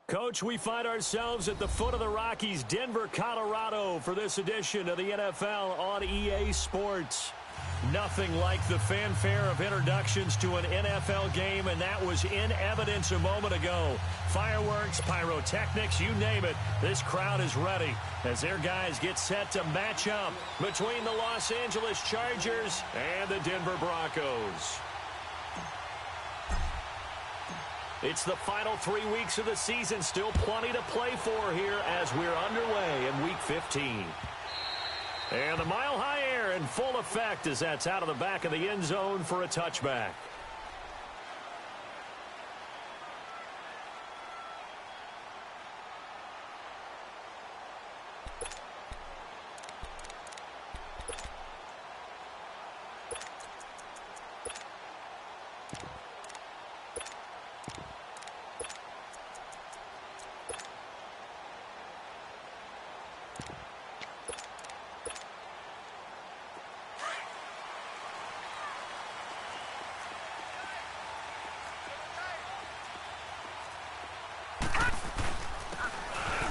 Coach, we find ourselves at the foot of the Rockies, Denver, Colorado, for this edition of the NFL on EA Sports. Nothing like the fanfare of introductions to an NFL game, and that was in evidence a moment ago. Fireworks, pyrotechnics, you name it. This crowd is ready as their guys get set to match up between the Los Angeles Chargers and the Denver Broncos. It's the final 3 weeks of the season. Still plenty to play for here as we're underway in Week 15. And the mile-high air in full effect as that's out of the back of the end zone for a touchback.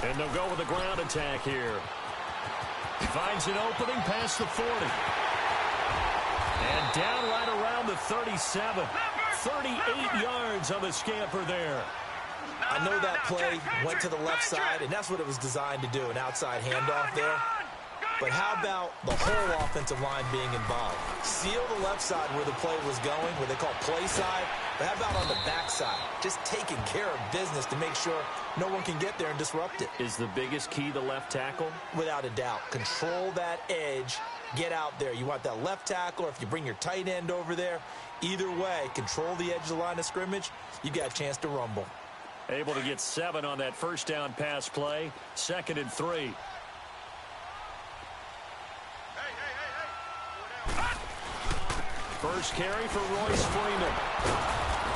And they'll go with a ground attack here. Finds an opening past the 40. And down right around the 37. 38 yards on the scamper there. I know that play went to the left side, and that's what it was designed to do, an outside handoff there. But how about the whole offensive line being involved? Seal the left side where the play was going, what they call play side. But how about on the backside? Just taking care of business to make sure no one can get there and disrupt it. Is the biggest key the left tackle? Without a doubt. Control that edge. Get out there. You want that left tackle, or if you bring your tight end over there, either way, control the edge of the line of scrimmage, you got a chance to rumble. Able to get 7 on that first down pass play. 2nd and 3. First carry for Royce Freeman.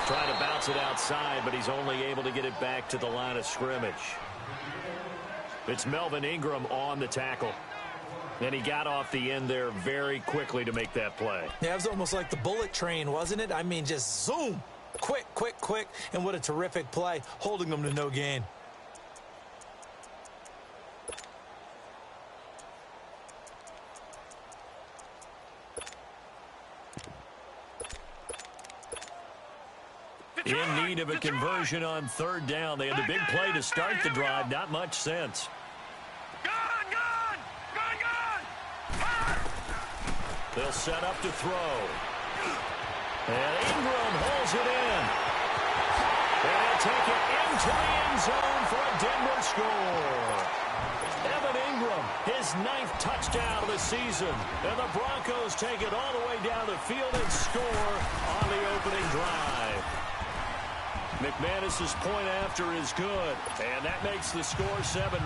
Trying to bounce it outside, but he's only able to get it back to the line of scrimmage. It's Melvin Ingram on the tackle. And he got off the end there very quickly to make that play. Yeah, it was almost like the bullet train, wasn't it? I mean, just zoom. Quick, quick, quick. And what a terrific play, holding them to no gain. In need of a conversion on 3rd down. They had the big play to start the drive. Not much sense. They'll set up to throw. And Ingram holds it in. And they'll take it into the end zone for a Denver score. Evan Ingram, his 9th touchdown of the season. And the Broncos take it all the way down the field and score on the opening drive. McManus's point after is good, and that makes the score 7-0.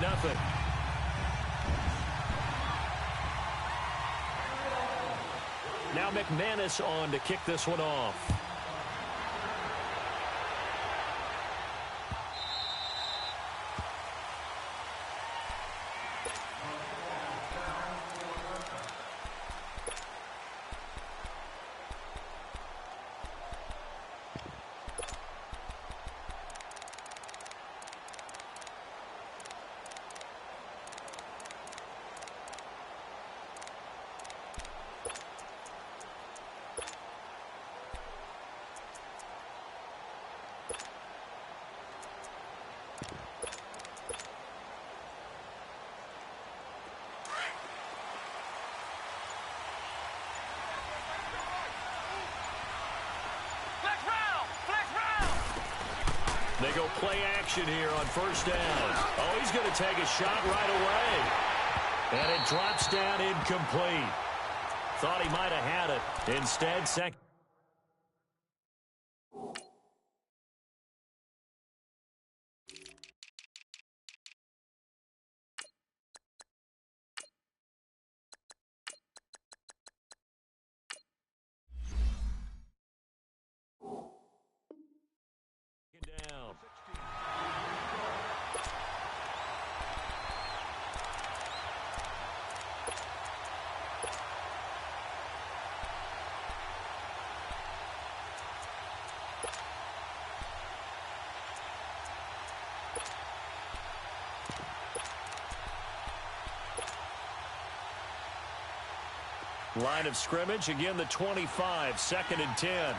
Now McManus on to kick this one off. They go play action here on 1st down. Oh, he's going to take a shot right away. And it drops down incomplete. Thought he might have had it. Instead, second. Down. Line of scrimmage, again the 25, 2nd and 10.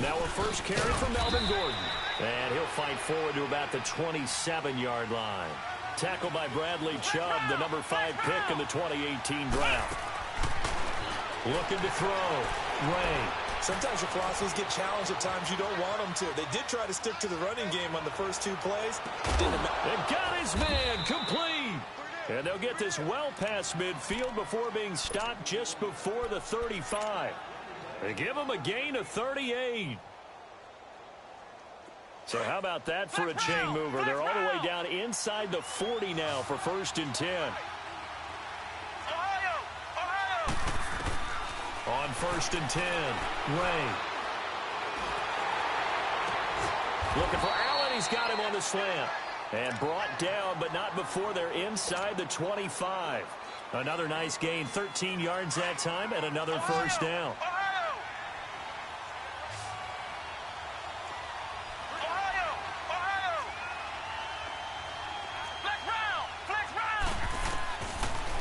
Now a first carry from Melvin Gordon. And he'll fight forward to about the 27-yard line. Tackled by Bradley Chubb, the number 5 pick in the 2018 draft. Looking to throw. Ray. Sometimes your philosophies get challenged at times you don't want them to. They did try to stick to the running game on the first 2 plays. They've got his man complete. And they'll get this well past midfield before being stopped just before the 35. They give him a gain of 38. So how about that for a chain mover? They're all the way down inside the 40 now for 1st and 10. On 1st and 10, Ray. Looking for Allen. He's got him on the slant. And brought down, but not before they're inside the 25. Another nice gain, 13 yards that time, and another first down.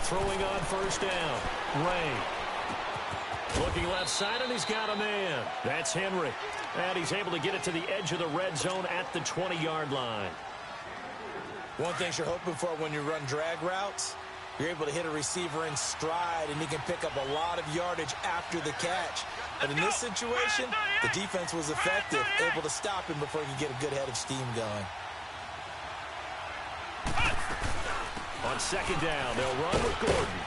Throwing on 1st down, Ray. Looking left side, and he's got a man. That's Henry. And he's able to get it to the edge of the red zone at the 20-yard line. One thing you're hoping for when you run drag routes, you're able to hit a receiver in stride, and he can pick up a lot of yardage after the catch. But in this situation, the defense was effective, able to stop him before he could get a good head of steam going. On 2nd down, they'll run with Gordon.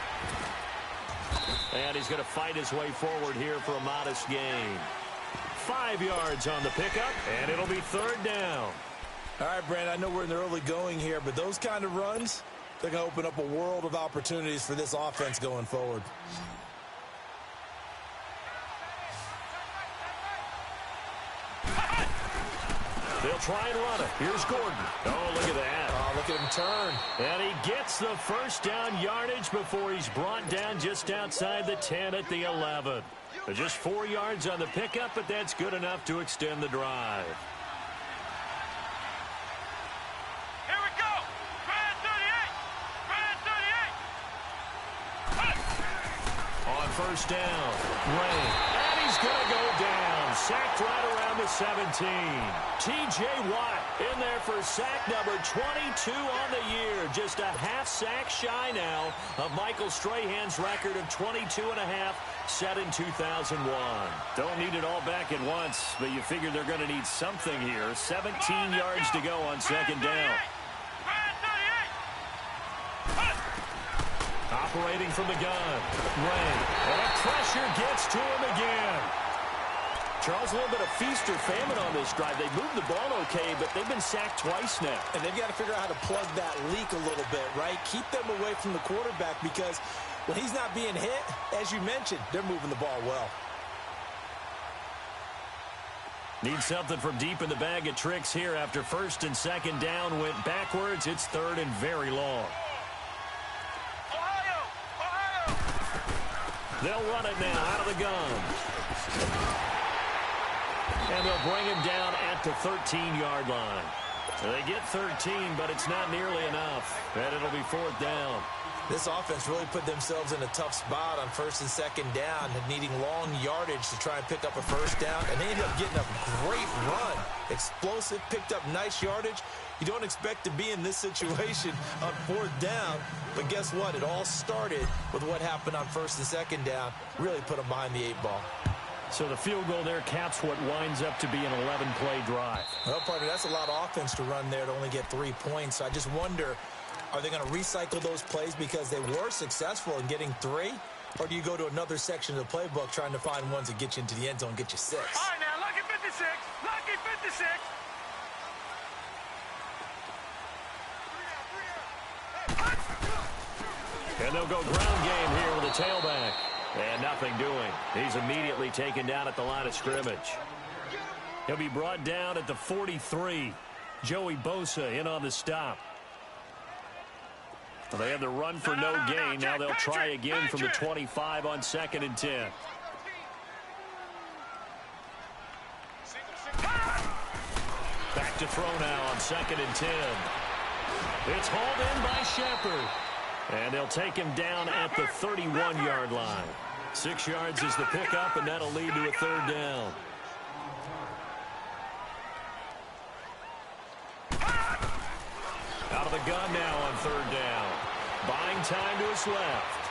And he's going to fight his way forward here for a modest gain. 5 yards on the pickup, and it'll be 3rd down. All right, Brandon, I know we're in the early going here, but those kind of runs, they're going to open up a world of opportunities for this offense going forward. They'll try and run it. Here's Gordon. Oh, look at that. Oh, look at him turn. And he gets the first down yardage before he's brought down just outside the 10 at the 11. Just 4 yards on the pickup, but that's good enough to extend the drive. Here we go. Brand 38. On 1st down, Ray. And he's going to go down. Sacked right around the 17. T.J. Watt in there for sack number 22 on the year. Just a half sack shy now of Michael Strahan's record of 22.5 set in 2001. Don't need it all back at once, but you figure they're going to need something here. 17 yards to go on 2nd down. Operating from the gun, Ray. And pressure gets to him again. Charles, a little bit of feast or famine on this drive. They moved the ball okay, but they've been sacked twice now. And they've got to figure out how to plug that leak a little bit, right? Keep them away from the quarterback because when he's not being hit, as you mentioned, they're moving the ball well. Need something from deep in the bag of tricks here after 1st and 2nd down went backwards. It's 3rd and very long. They'll run it now out of the gun. And they'll bring him down at the 13-yard line. So they get 13, but it's not nearly enough. And it'll be 4th down. This offense really put themselves in a tough spot on 1st and 2nd down, needing long yardage to try and pick up a 1st down. And they ended up getting a great run. Explosive, picked up nice yardage. You don't expect to be in this situation on 4th down. But guess what? It all started with what happened on 1st and 2nd down. Really put them behind the 8 ball. So the field goal there caps what winds up to be an 11-play drive. Well, partner, that's a lot of offense to run there to only get 3 points. So I just wonder, are they going to recycle those plays because they were successful in getting 3? Or do you go to another section of the playbook trying to find ones that get you into the end zone and get you 6? All right, now, lucky 56. Lucky 56. And they'll go ground game here with a tailback. And nothing doing. He's immediately taken down at the line of scrimmage. He'll be brought down at the 43. Joey Bosa in on the stop. Well, they had the run for no gain. Now they'll try again from the 25 on 2nd and 10. Back to throw now on 2nd and 10. It's hauled in by Shepard. And they'll take him down at the 31-yard line. 6 yards is the pickup, and that'll lead to a third down. Out of the gun now on third down. Buying time to his left.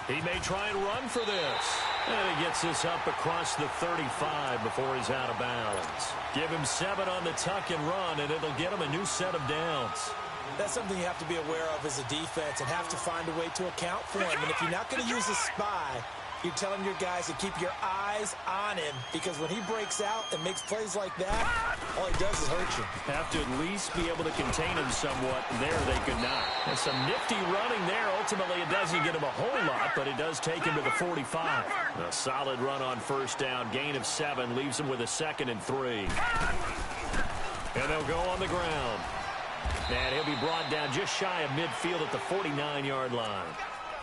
He may try and run for this. And he gets this up across the 35 before he's out of bounds. Give him 7 on the tuck and run, and it'll get him a new set of downs. That's something you have to be aware of as a defense and have to find a way to account for him. And if you're not going to use a spy, you're telling your guys to keep your eyes on him, because when he breaks out and makes plays like that, all he does is hurt you. Have to at least be able to contain him somewhat. There they could not. And some nifty running there. Ultimately, it doesn't get him a whole lot, but it does take him to the 45. A solid run on first down. Gain of 7 leaves him with a 2nd and 3. And they'll go on the ground. And he'll be brought down just shy of midfield at the 49-yard line.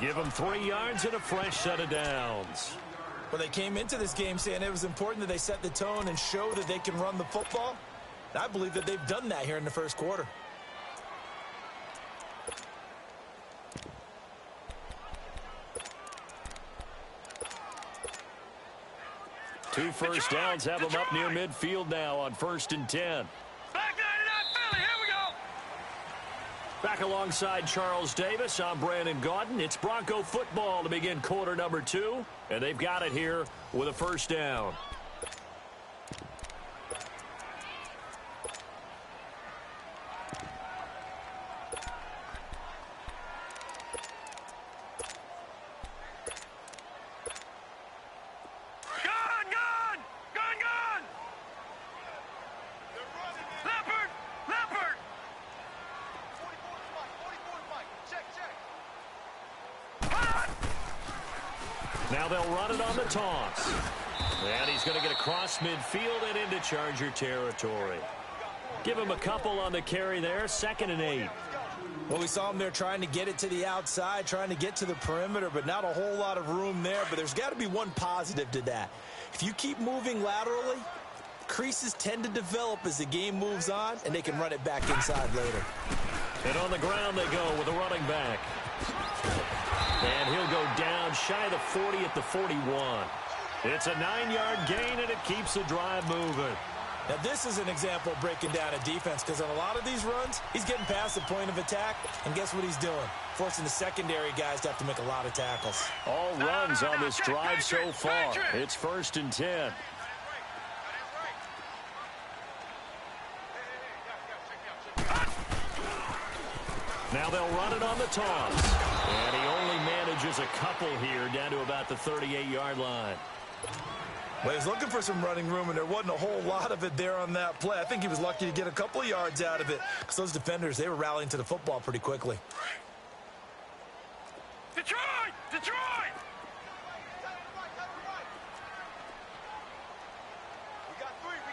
Give him 3 yards and a fresh set of downs. Well, they came into this game saying it was important that they set the tone and show that they can run the football. And I believe that they've done that here in the first quarter. Two first downs have him up near midfield now on 1st and 10. Back alongside Charles Davis, I'm Brandon Gaudin. It's Bronco football to begin quarter number 2, and they've got it here with a first down. Now they'll run it on the toss. And he's going to get across midfield and into Charger territory. Give him a couple on the carry there. 2nd and 8. Well, we saw him there trying to get it to the outside, trying to get to the perimeter, but not a whole lot of room there. But there's got to be one positive to that. If you keep moving laterally, creases tend to develop as the game moves on, and they can run it back inside later. And on the ground they go with a running back. And he'll go down shy of the 40 at the 41. It's a 9-yard gain, and it keeps the drive moving. Now, this is an example of breaking down a defense, because on a lot of these runs, he's getting past the point of attack, and guess what he's doing? Forcing the secondary guys to have to make a lot of tackles. All runs on this drive so far. It's 1st and 10. Now they'll run it on the toss. And he only manages a couple here down to about the 38-yard line. Well, he's looking for some running room, and there wasn't a whole lot of it there on that play. I think he was lucky to get a couple of yards out of it, because those defenders, they were rallying to the football pretty quickly. Detroit! Detroit!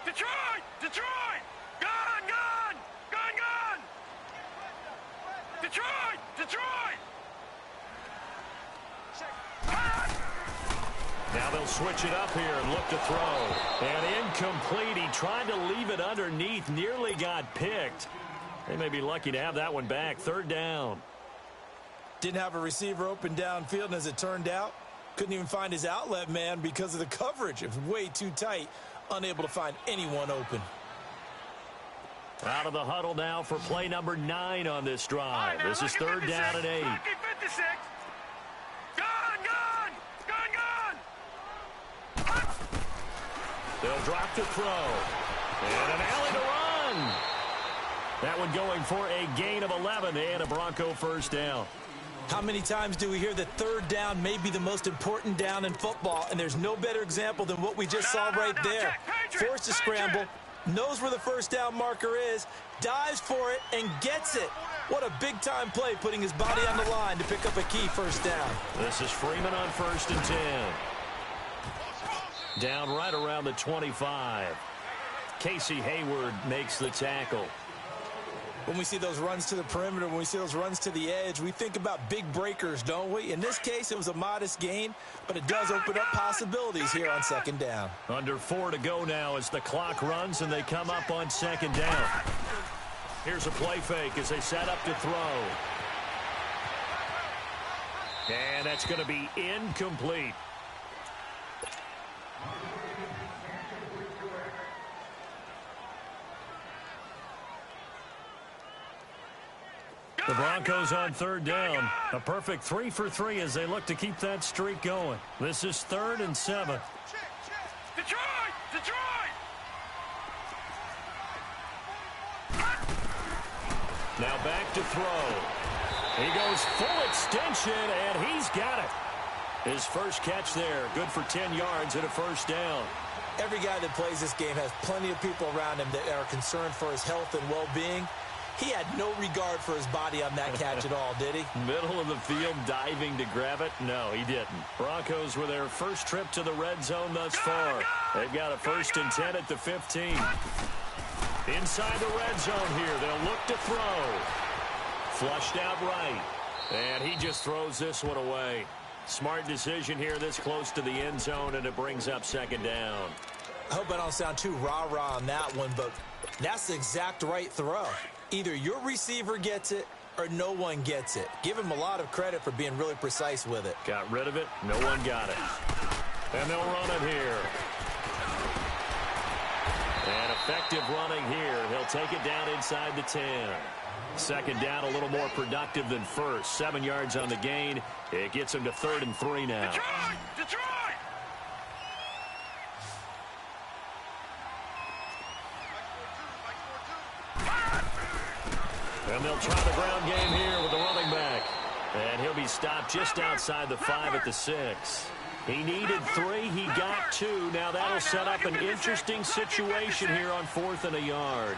Detroit! Detroit! Gun! Gun! Gun! Gun! Detroit! Detroit! Now they'll switch it up here and look to throw. And incomplete. He tried to leave it underneath. Nearly got picked. They may be lucky to have that one back. 3rd down. Didn't have a receiver open downfield, and as it turned out, couldn't even find his outlet man because of the coverage. It was way too tight. Unable to find anyone open. Out of the huddle now for play number 9 on this drive. Right, this is 3rd down and 8. Lucky 56. Gun! Gun! Gun! Gun! They'll drop to throw. And an alley to run. That one going for a gain of 11 and a Bronco first down. How many times do we hear that 3rd down may be the most important down in football, and there's no better example than what we just saw right there. Forced to scramble, knows where the first down marker is, dives for it, and gets it. What a big-time play, putting his body on the line to pick up a key first down. This is Freeman on 1st and 10. Down right around the 25. Casey Hayward makes the tackle. When we see those runs to the perimeter, when we see those runs to the edge, we think about big breakers, don't we? In this case, it was a modest gain, but it does open up possibilities here on 2nd down. Under 4 to go now as the clock runs and they come up on 2nd down. Here's a play fake as they set up to throw. And that's going to be incomplete. The Broncos on third down. A perfect 3 for 3 as they look to keep that streak going. This is 3rd and 7. Detroit! Detroit! Now back to throw. He goes full extension, and he's got it. His first catch there, good for 10 yards and a first down. Every guy that plays this game has plenty of people around him that are concerned for his health and well-being. He had no regard for his body on that catch at all, did he? Middle of the field, diving to grab it? No, he didn't. Broncos with their first trip to the red zone thus far. They've got a 1st and 10 at the 15. Inside the red zone here, they'll look to throw. Flushed out right. And he just throws this one away. Smart decision here this close to the end zone, and it brings up 2nd down. I hope I don't sound too rah-rah on that one, but that's the exact right throw. Either your receiver gets it or no one gets it. Give him a lot of credit for being really precise with it. Got rid of it. No one got it. And they'll run it here. And effective running here. He'll take it down inside the 10. 2nd down, a little more productive than first. 7 yards on the gain. It gets him to 3rd and 3 now. Detroit! Detroit! And they'll try the ground game here with the running back. And he'll be stopped just outside the 5 at the 6. He needed 3. He got 2. Now that'll set up an interesting situation here on 4th and a yard.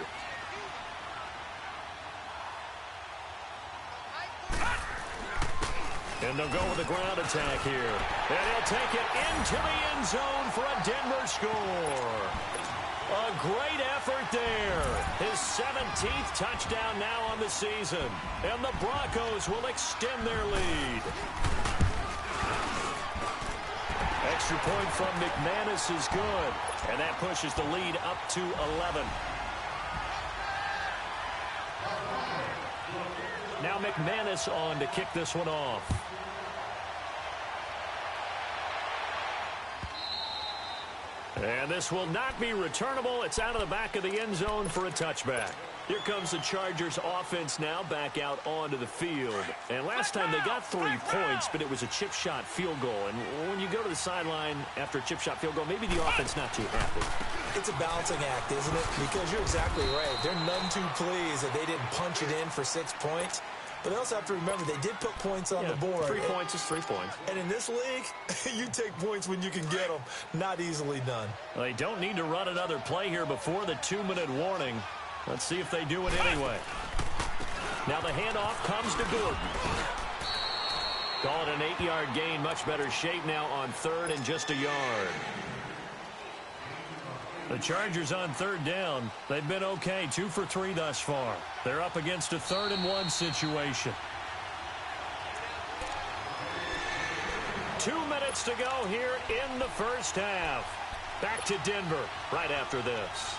And they'll go with the ground attack here. And he'll take it into the end zone for a Denver score. A great effort there. His 17th touchdown now on the season. And the Broncos will extend their lead. Extra point from McManus is good. And that pushes the lead up to 11. Now McManus on to kick this one off. And this will not be returnable. It's out of the back of the end zone for a touchback. Here comes the Chargers offense now back out onto the field. And last time they got 3 points, but it was a chip shot field goal. And when you go to the sideline after a chip shot field goal, maybe the offense not too happy. It's a balancing act, isn't it? Because you're exactly right. They're none too pleased that they didn't punch it in for 6 points. But they also have to remember they did put points on the board. 3 points is 3 points. And in this league, you take points when you can get them. Not easily done. Well, they don't need to run another play here before the 2-minute warning. Let's see if they do it anyway. Now the handoff comes to Gordon. Call it an 8-yard gain. Much better shape now on 3rd and just a yard. The Chargers on 3rd down. They've been okay. 2 for 3 thus far. They're up against a 3rd and 1 situation. 2 minutes to go here in the first half. Back to Denver right after this.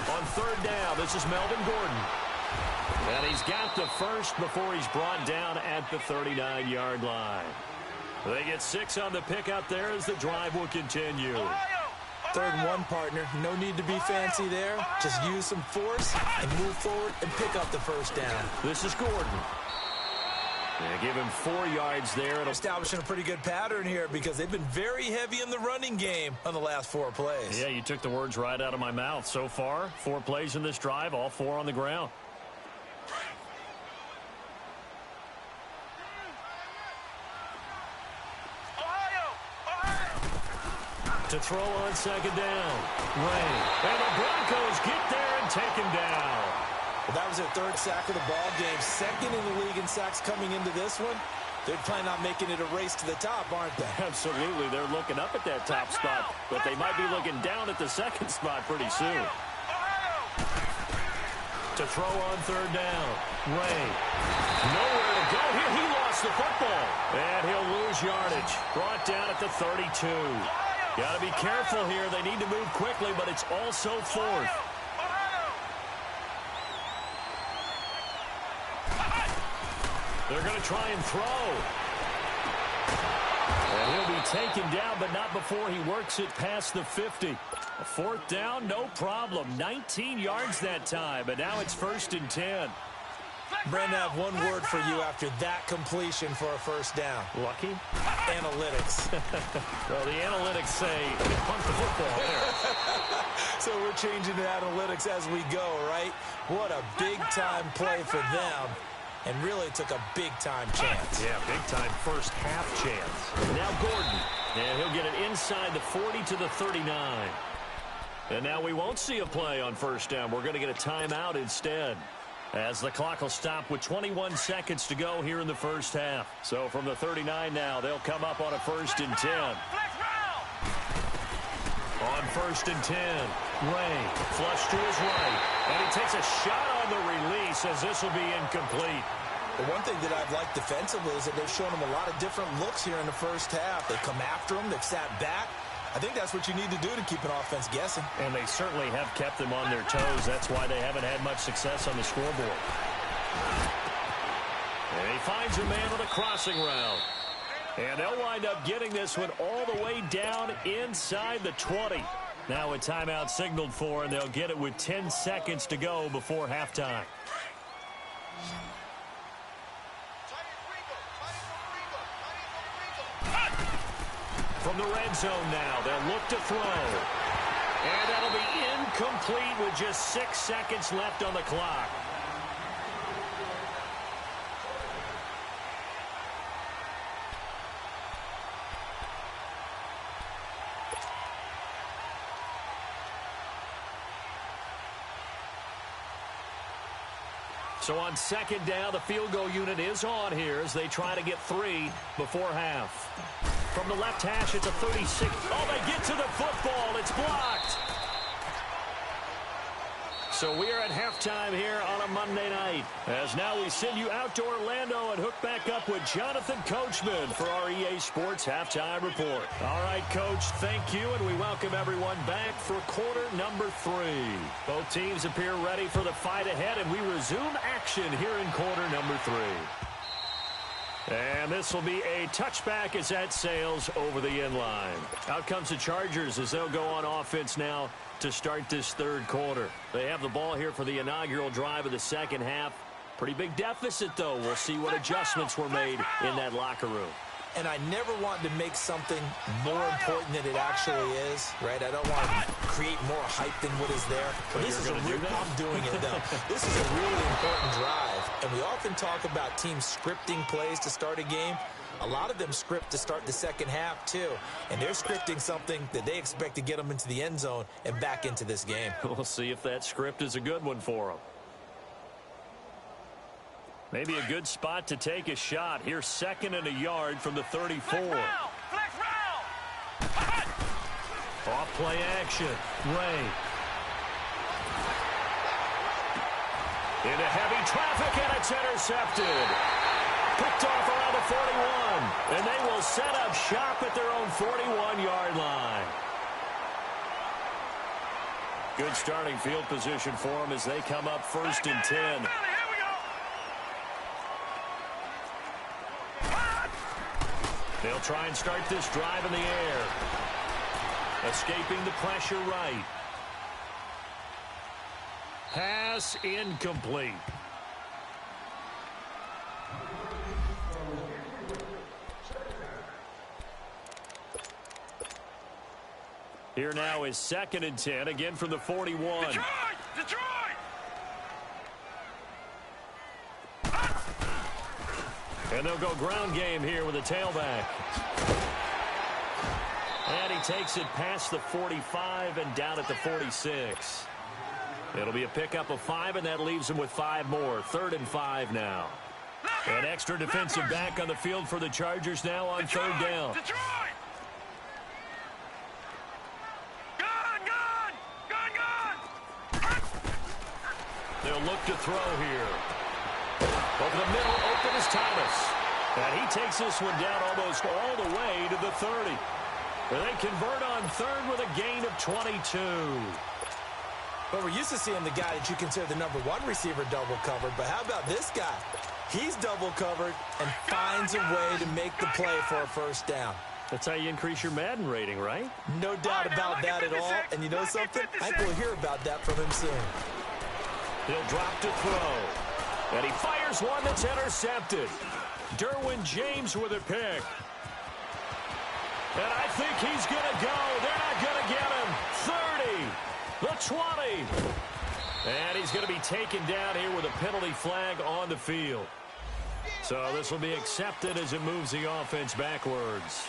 On 3rd down, this is Melvin Gordon. And he's got the first before he's brought down at the 39-yard line. They get 6 on the pickup there as the drive will continue. 3rd and 1, partner. No need to be fancy there. Just use some force and move forward and pick up the first down. This is Gordon. They give him 4 yards there. Establishing a pretty good pattern here because they've been very heavy in the running game on the last 4 plays. Yeah, you took the words right out of my mouth. So far, 4 plays in this drive, all 4 on the ground. To throw on 2nd down. Ray. And the Broncos get there and take him down. Well, that was their 3rd sack of the ball game. 2nd in the league in sacks coming into this one. They're planning on making it a race to the top, aren't they? Absolutely. They're looking up at that top spot, but they might be looking down at the 2nd spot pretty soon. To throw on third down. Ray. Nowhere to go here. He lost the football. And he'll lose yardage. Brought down at the 32. Got to be careful here. They need to move quickly, but it's also fourth. They're going to try and throw. And he'll be taken down, but not before he works it past the 50. A fourth down, no problem. 19 yards that time, but now it's 1st and 10. Brandon, I have one word for you after that completion for a first down. Lucky? Analytics. Well, the analytics say punt the football there. So we're changing the analytics as we go, right? What a big-time play for them. And really took a big-time chance. Yeah, big-time first half chance. Now Gordon. And he'll get it inside the 40 to the 39. And now we won't see a play on first down. We're going to get a timeout instead, as the clock will stop with 21 seconds to go here in the first half. So from the 39 now, they'll come up on a 1st and 10. On 1st and 10, Ray flush to his right. And he takes a shot on the release, as this will be incomplete. The one thing that I've liked defensively is that they've shown him a lot of different looks here in the first half. They come after him. They've sat back. I think that's what you need to do to keep an offense guessing. And they certainly have kept them on their toes. That's why they haven't had much success on the scoreboard. And he finds a man on a crossing route. And they'll wind up getting this one all the way down inside the 20. Now a timeout signaled for, and they'll get it with 10 seconds to go before halftime. From the red zone now, they'll look to throw. And that'll be incomplete with just 6 seconds left on the clock. So on 2nd down, the field goal unit is on here as they try to get 3 before half. From the left hash, it's a 36. Oh, they get to the football. It's blocked. So we are at halftime here on a Monday night, as now we send you out to Orlando and hook back up with Jonathan Coachman for our EA Sports Halftime Report. All right, Coach, thank you, and we welcome everyone back for quarter number 3. Both teams appear ready for the fight ahead, and we resume action here in quarter number 3. And this will be a touchback as that sails over the end line. Out comes the Chargers as they'll go on offense now to start this 3rd quarter. They have the ball here for the inaugural drive of the 2nd half. Pretty big deficit, though. We'll see what adjustments were made in that locker room. And I never want to make something more important than it actually is, right? I don't want to create more hype than what is there. But this is I'm doing it, though. This is a really important drive. And we often talk about teams scripting plays to start a game. A lot of them script to start the 2nd half, too. And they're scripting something that they expect to get them into the end zone and back into this game. We'll see if that script is a good one for them. Maybe a good spot to take a shot. Here's 2nd and a yard from the 34. Off play action. Ray. Into heavy traffic, and it's intercepted. Picked off around the 41. And they will set up shop at their own 41-yard line. Good starting field position for them as they come up 1st and 10. They'll try and start this drive in the air. Escaping the pressure right. Pass incomplete. Here now is 2nd and 10, again from the 41. Detroit! And they'll go ground game here with a tailback. And he takes it past the 45 and down at the 46. It'll be a pickup of 5, and that leaves them with 5 more. 3rd and 5 now. An extra defensive back on the field for the Chargers now on 3rd down. Detroit! They'll look to throw here. Over the middle, open is Thomas. And he takes this one down almost all the way to the 30. And they convert on third with a gain of 22. But we're used to seeing the guy that you consider the #1 receiver double covered. But how about this guy? He's double covered and finds a way to make the play for a first down. That's how you increase your Madden rating, right? No doubt about that at all. And you know something? I think we'll hear about that from him soon. He'll drop to throw. And he fires one that's intercepted. Derwin James with a pick. And I think he's going to go. They're not going to get him. 30, the 20. And he's going to be taken down here with a penalty flag on the field. So this will be accepted as it moves the offense backwards.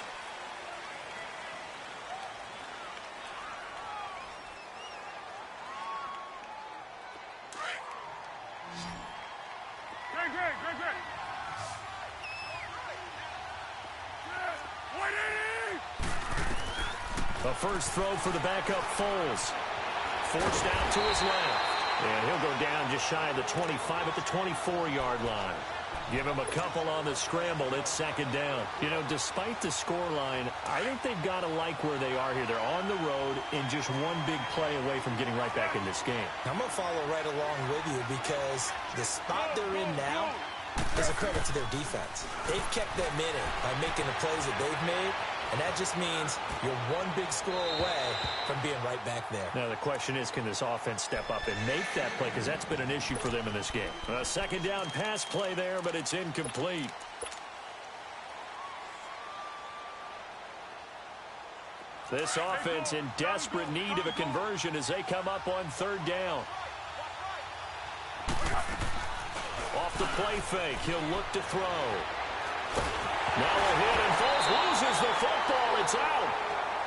A first throw for the backup Foles. Forced out to his left. And he'll go down just shy of the 25 at the 24-yard line. Give him a couple on the scramble. It's second down. You know, despite the scoreline, I think they've got to like where they are here. They're on the road and just one big play away from getting right back in this game. I'm going to follow right along with you because the spot they're in now is a credit to their defense. They've kept them in it by making the plays that they've made, and that just means you're one big score away from being right back there. Now, the question is, can this offense step up and make that play? Because that's been an issue for them in this game. A second down pass play there, but it's incomplete. This offense in desperate need of a conversion as they come up on third down. Off the play fake, he'll look to throw. Now a hit, and Foles loses the football. It's out.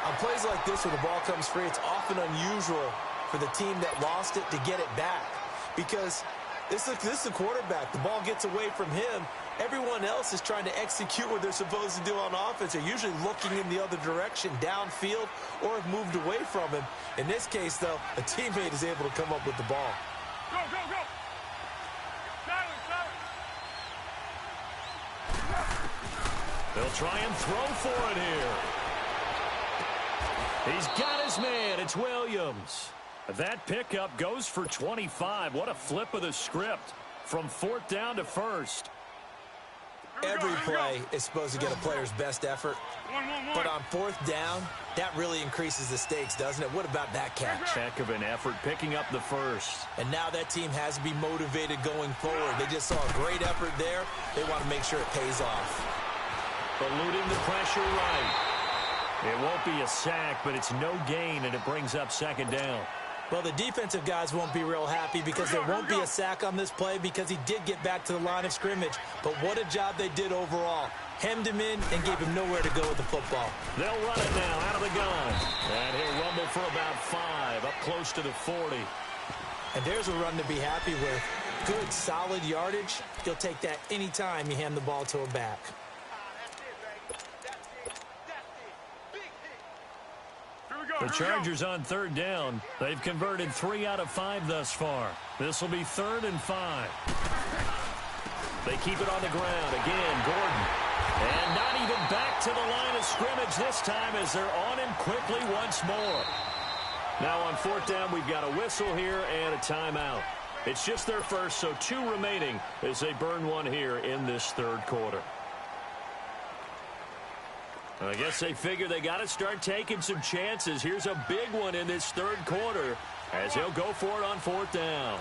On plays like this where the ball comes free, it's often unusual for the team that lost it to get it back. Because this is the quarterback. The ball gets away from him. Everyone else is trying to execute what they're supposed to do on offense. They're usually looking in the other direction, downfield, or have moved away from him. In this case, though, a teammate is able to come up with the ball. Go, go, go. They'll try and throw for it here. He's got his man. It's Williams. That pickup goes for 25. What a flip of the script from fourth down to first. Every play is supposed to get a player's best effort. But on fourth down, that really increases the stakes, doesn't it? What about that catch? Heck of an effort picking up the first. And now that team has to be motivated going forward. They just saw a great effort there. They want to make sure it pays off. Eluding the pressure right. It won't be a sack, but it's no gain, and it brings up second down. Well, the defensive guys won't be real happy because there won't be a sack on this play because he did get back to the line of scrimmage. But what a job they did overall. Hemmed him in and gave him nowhere to go with the football. They'll run it now out of the gun. And he'll rumble for about 5, up close to the 40. And there's a run to be happy with. Good, solid yardage. You'll take that anytime you hand the ball to a back. The Chargers on third down. They've converted 3 out of 5 thus far. This will be 3rd and 5. They keep it on the ground. Again, Gordon. And not even back to the line of scrimmage this time as they're on him quickly once more. Now on fourth down, we've got a whistle here and a timeout. It's just their first, so 2 remaining as they burn one here in this third quarter. I guess they figure they got to start taking some chances. Here's a big one in this third quarter as he'll go for it on fourth down.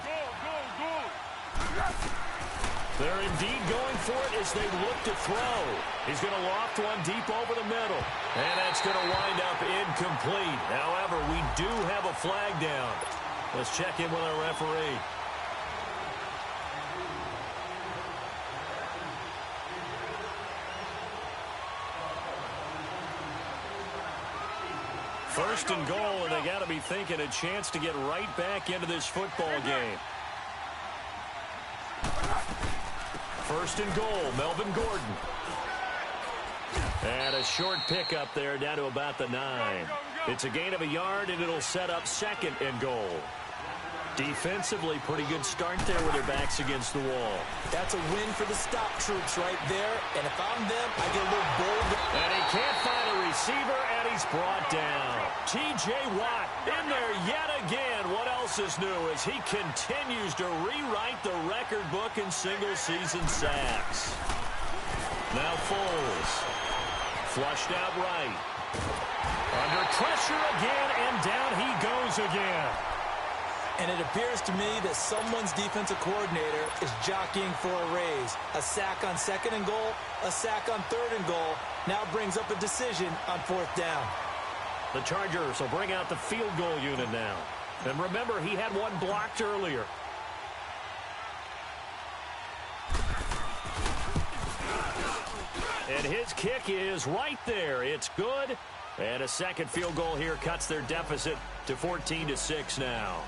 They're indeed going for it as they look to throw. He's going to loft one deep over the middle. And that's going to wind up incomplete. However, we do have a flag down. Let's check in with our referee. First and goal, and they got to be thinking a chance to get right back into this football game. First and goal, Melvin Gordon. And a short pickup there down to about the 9. It's a gain of a yard, and it'll set up second and goal. Defensively, pretty good start there with their backs against the wall. That's a win for the stop troops right there. And if I'm them, I get a little bold. And he can't find a receiver, and he's brought down. T.J. Watt in there yet again. What else is new as he continues to rewrite the record book in single-season sacks. Now Foles. Flushed out right. Under pressure again, and down he goes again. And it appears to me that someone's defensive coordinator is jockeying for a raise. A sack on 2nd and goal, a sack on 3rd and goal. Now brings up a decision on 4th down. The Chargers will bring out the field goal unit now. And remember, he had one blocked earlier. And his kick is right there. It's good. And a second field goal here cuts their deficit to 14-6 now.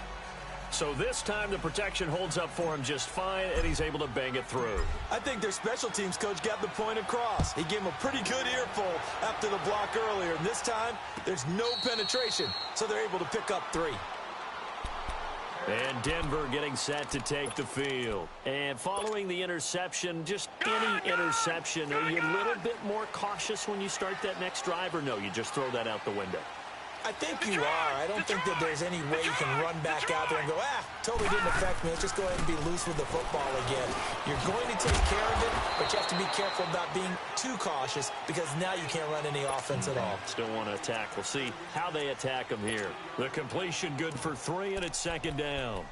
So this time the protection holds up for him just fine, and he's able to bang it through. I think their special teams coach got the point across. He gave him a pretty good earful after the block earlier. And this time, there's no penetration, so they're able to pick up 3. And Denver getting set to take the field. And following the interception, just any interception, are you a little bit more cautious when you start that next drive, or no, you just throw that out the window? I think you are. I don't think that there's any way you can run back out there and go, totally didn't affect me. Let's just go ahead and be loose with the football again. You're going to take care of it, but you have to be careful about being too cautious because now you can't run any offense at all. Still want to attack. We'll see how they attack them here. The completion good for 3, and it's 2nd down.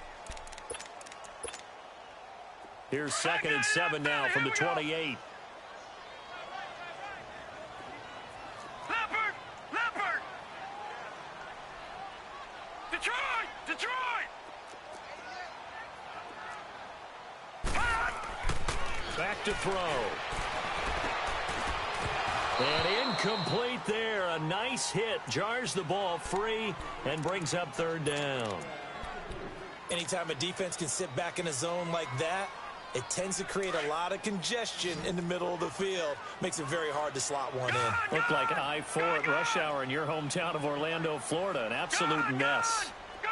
Here's 2nd and 7 now from the 28. Back to throw. And incomplete there. A nice hit. Jars the ball free and brings up 3rd down. Anytime a defense can sit back in a zone like that, it tends to create a lot of congestion in the middle of the field. Makes it very hard to slot one in. Looked like I-4 at rush hour in your hometown of Orlando, Florida. An absolute mess. Gone!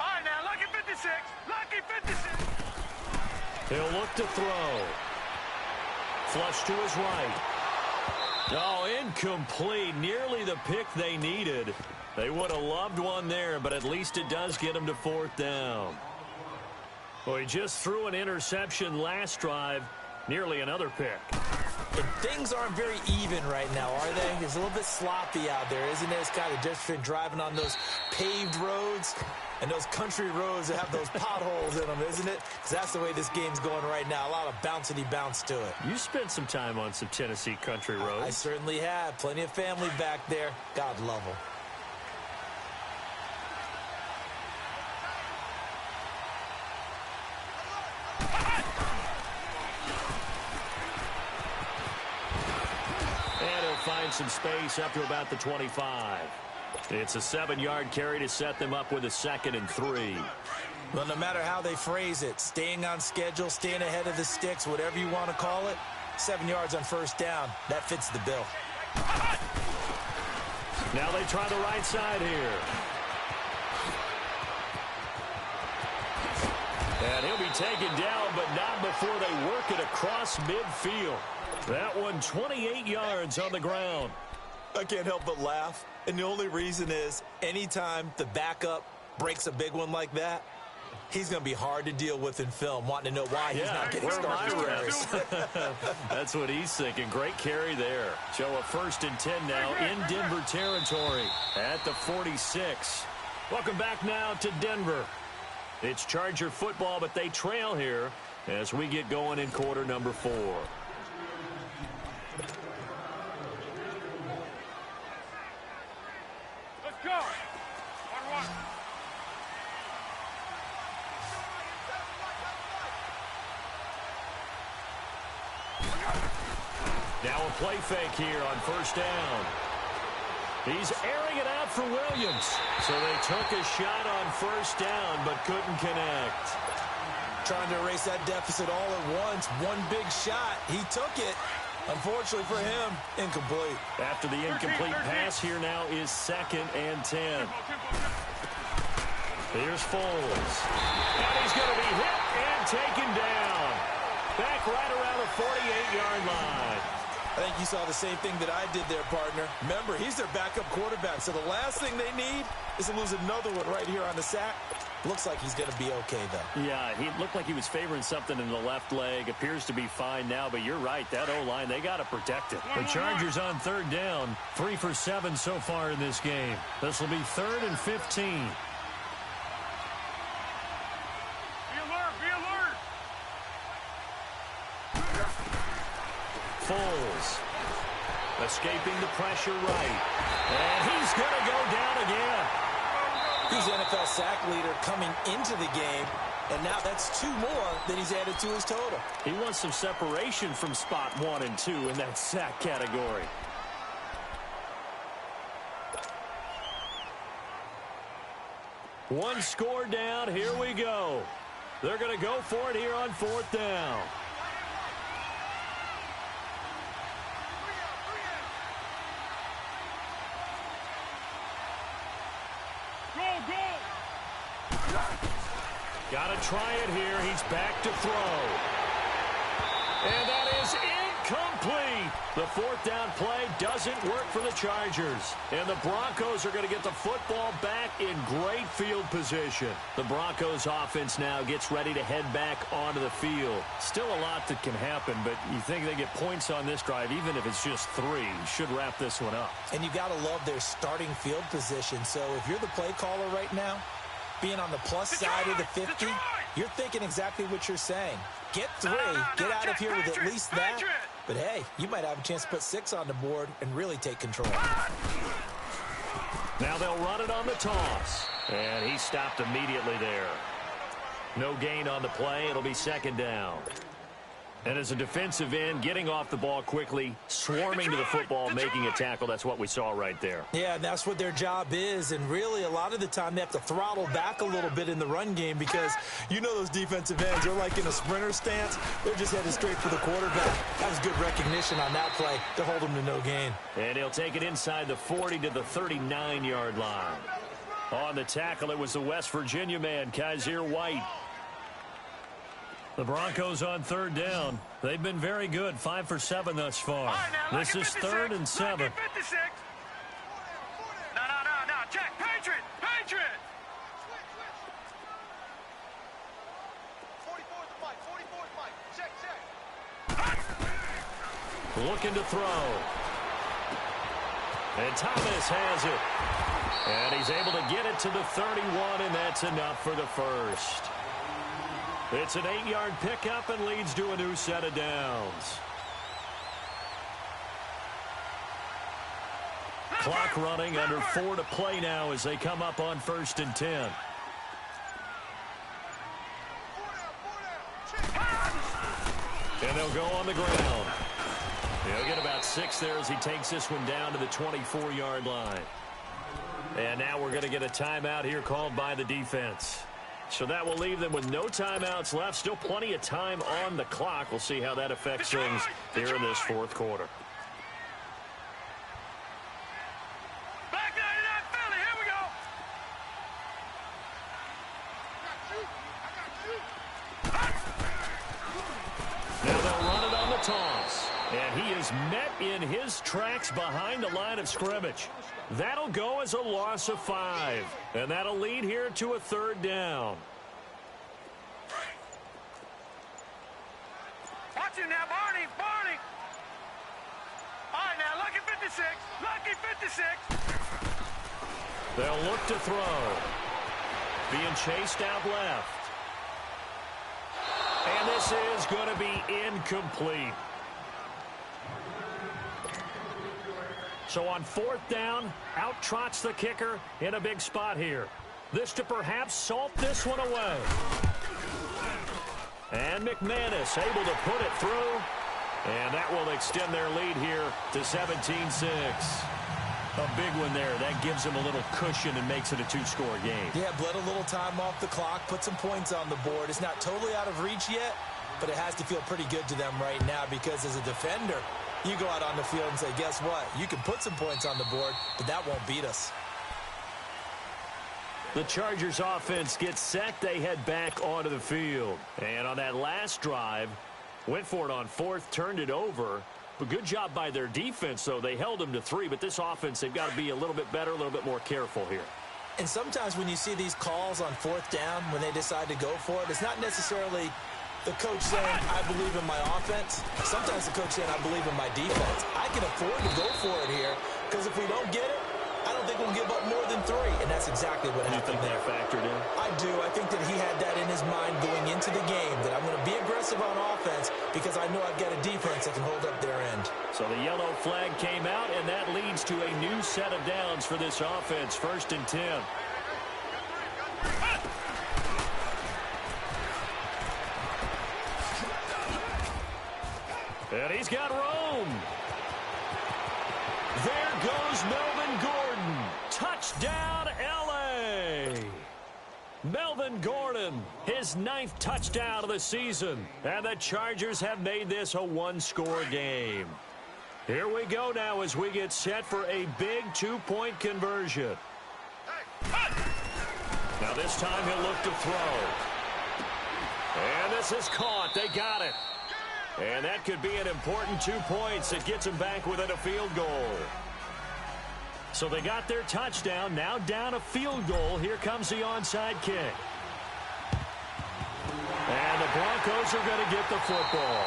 All right, now, lucky 56. Lucky 56. He'll look to throw. Flush to his right. Oh, incomplete. Nearly the pick they needed. They would have loved one there, but at least it does get them to 4th down. Well, he just threw an interception last drive. Nearly another pick. And things aren't very even right now, are they? It's a little bit sloppy out there, isn't it? It's kind of just been driving on those paved roads and those country roads that have those potholes in them, isn't it? Because that's the way this game's going right now. A lot of bouncy bounce to it. You spent some time on some Tennessee country roads. I certainly have. Plenty of family back there. God love them. Find some space up to about the 25. It's a 7-yard carry to set them up with a 2nd and 3. Well, no matter how they phrase it, staying on schedule, staying ahead of the sticks, whatever you want to call it, 7 yards on 1st down, that fits the bill. Now they try the right side here. And he'll be taken down, but not before they work it across midfield. That one 28 yards on the ground. I can't help but laugh. And the only reason is anytime the backup breaks a big one like that, he's going to be hard to deal with in film, wanting to know why he's not getting started carries. That's what he's thinking. Great carry there. Show a 1st and 10 now in Denver territory at the 46. Welcome back now to Denver. It's Charger football, but they trail here as we get going in quarter number 4. Let's go. 1-1. Now a play fake here on 1st down. He's airing it out for Williams. So they took a shot on 1st down, but couldn't connect. Trying to erase that deficit all at once. One big shot. He took it. Unfortunately for him, incomplete. After the incomplete pass, here now is 2nd and 10. Here's Foles. And he's going to be hit and taken down. Back right around the 48-yard line. I think you saw the same thing that I did there, partner. Remember, he's their backup quarterback, so the last thing they need is to lose another one right here on the sack. Looks like he's going to be okay, though. Yeah, he looked like he was favoring something in the left leg. Appears to be fine now, but you're right. That O-line, they got to protect it. The Chargers on third down. 3 for 7 so far in this game. This will be 3rd and 15. Be alert, be alert. Foles escaping the pressure right. And he's going to go down again. He's NFL sack leader coming into the game, and now that's 2 more that he's added to his total. He wants some separation from spot 1 and 2 in that sack category. One score down. Here we go. They're going to go for it here on 4th down. Got to try it here. He's back to throw. And that is incomplete. The 4th down play doesn't work for the Chargers. And the Broncos are going to get the football back in great field position. The Broncos offense now gets ready to head back onto the field. Still a lot that can happen, but you think they get points on this drive, even if it's just 3, should wrap this one up. And you got to love their starting field position. So if you're the play caller right now, being on the plus side of the 50, you're thinking exactly what you're saying. Get 3, get out of here with at least that. But, hey, you might have a chance to put 6 on the board and really take control. Now they'll run it on the toss. And he stopped immediately there. No gain on the play. It'll be 2nd down. And as a defensive end, getting off the ball quickly, swarming to the football, making a tackle, that's what we saw right there. Yeah, and that's what their job is. And really, a lot of the time, they have to throttle back a little bit in the run game because you know those defensive ends, they're like in a sprinter stance. They're just headed straight for the quarterback. That was good recognition on that play to hold him to no gain. And he'll take it inside the 40 to the 39-yard line. On the tackle, it was the West Virginia man, Kaiser White. The Broncos on 3rd down. They've been very good, 5 for 7 thus far. Right, now, this is 3rd and 7. No. Check. Patriot. 44's Mike. Check. Looking to throw. And Thomas has it. And he's able to get it to the 31, and that's enough for the first. It's an 8-yard pickup and leads to a new set of downs. Clock running, under 4 to play now as they come up on 1st and 10. And they'll go on the ground. He'll get about 6 there as he takes this one down to the 24-yard line. And now we're going to get a timeout here called by the defense. So that will leave them with no timeouts left. Still plenty of time on the clock. We'll see how that affects things here in this 4th quarter. Back 99 Philly, here we go. Now they'll run it on the toss. And he is met in his tracks behind the line of scrimmage. That'll go as a loss of 5. And that'll lead here to a 3rd down. Watch it now, Barney. All right, now, lucky 56. They'll look to throw. Being chased out left. And this is going to be incomplete. So on 4th down, out trots the kicker in a big spot here. This to perhaps salt this one away. And McManus able to put it through. And that will extend their lead here to 17-6. A big one there. That gives them a little cushion and makes it a 2-score game. Yeah, bled a little time off the clock, put some points on the board. It's not totally out of reach yet, but it has to feel pretty good to them right now because as a defender, you go out on the field and say, guess what? You can put some points on the board, but that won't beat us. The Chargers offense gets set. They head back onto the field. And on that last drive, went for it on fourth, turned it over. But good job by their defense, though. They held them to 3. But this offense, they've got to be a little bit better, a little bit more careful here. And sometimes when you see these calls on fourth down, when they decide to go for it, it's not necessarily the coach saying, I believe in my offense. Sometimes the coach saying, I believe in my defense. I can afford to go for it here because if we don't get it, I don't think we'll give up more than 3. And that's exactly what happened there. You think that factored in? I do. I think that he had that in his mind going into the game, that I'm going to be aggressive on offense because I know I've got a defense that can hold up their end. So the yellow flag came out, and that leads to a new set of downs for this offense. 1st and 10. And he's got room. There goes Melvin Gordon. Touchdown, L.A. Melvin Gordon, his 9th touchdown of the season. And the Chargers have made this a one-score game. Here we go now as we get set for a big 2-point conversion. Now this time he'll look to throw. And this is caught. They got it. And that could be an important 2 points. It gets them back within a field goal. So they got their touchdown. Now down a field goal. Here comes the onside kick. And the Broncos are going to get the football.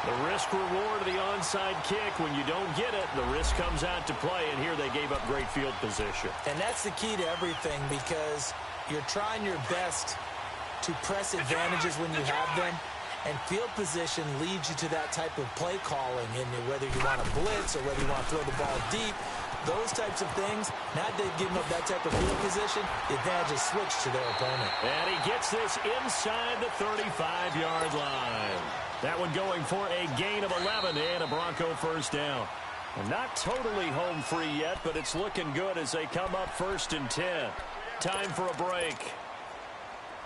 The risk-reward of the onside kick, when you don't get it, the risk comes out to play, and here they gave up great field position. And that's the key to everything because you're trying your best to press advantages when you have them. And field position leads you to that type of play calling, and whether you want to blitz or whether you want to throw the ball deep, those types of things, now they've given up that type of field position, the advantage is switched to their opponent. And he gets this inside the 35-yard line. That one going for a gain of 11 and a Bronco first down. And not totally home free yet, but it's looking good as they come up 1st and 10. Time for a break.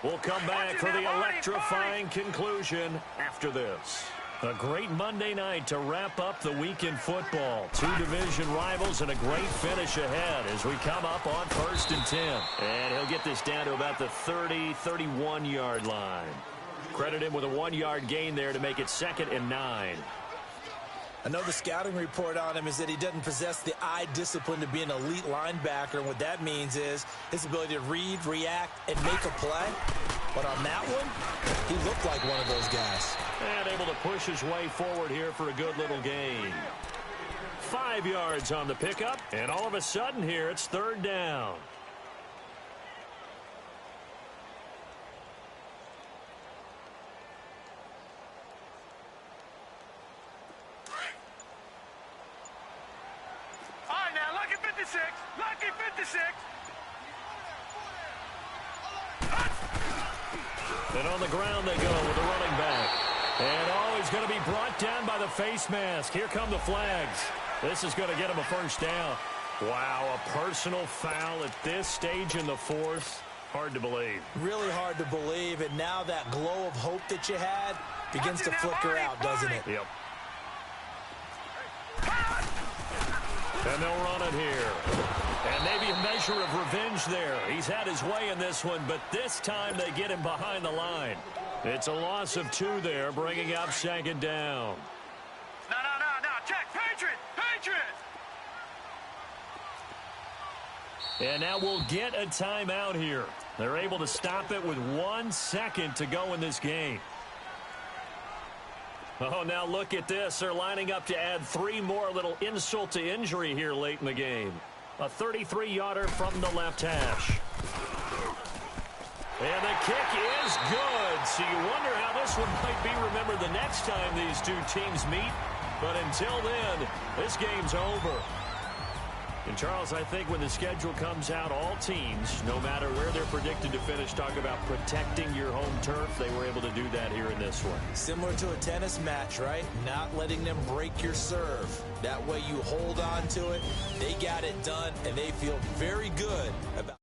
We'll come back for the electrifying conclusion after this. A great Monday night to wrap up the week in football. 2 division rivals and a great finish ahead as we come up on 1st and 10. And he'll get this down to about the 30, 31-yard line. Credit him with a 1-yard gain there to make it 2nd and 9. I know the scouting report on him is that he doesn't possess the eye discipline to be an elite linebacker. And what that means is his ability to read, react, and make a play. But on that one, he looked like one of those guys. And able to push his way forward here for a good little gain. 5 yards on the pickup. And all of a sudden here, it's 3rd down. Lucky 56. And on the ground they go with the running back. And he's going to be brought down by the face mask. Here come the flags. This is going to get him a first down. Wow, a personal foul at this stage in the 4th. Hard to believe. Really hard to believe. And now that glow of hope that you had begins to flicker out, doesn't it? Yep. And they'll run it here. And maybe a measure of revenge there. He's had his way in this one, but this time they get him behind the line. It's a loss of 2 there, bringing up 2nd down. No. Check. Patriot. And now we'll get a timeout here. They're able to stop it with 1 second to go in this game. Oh, now look at this. They're lining up to add 3 more, a little insult to injury here late in the game. A 33-yarder from the left hash. And the kick is good. So you wonder how this one might be remembered the next time these 2 teams meet. But until then, this game's over. And, Charles, I think when the schedule comes out, all teams, no matter where they're predicted to finish, talk about protecting your home turf. They were able to do that here in this one. Similar to a tennis match, right? Not letting them break your serve. That way you hold on to it. They got it done, and they feel very good about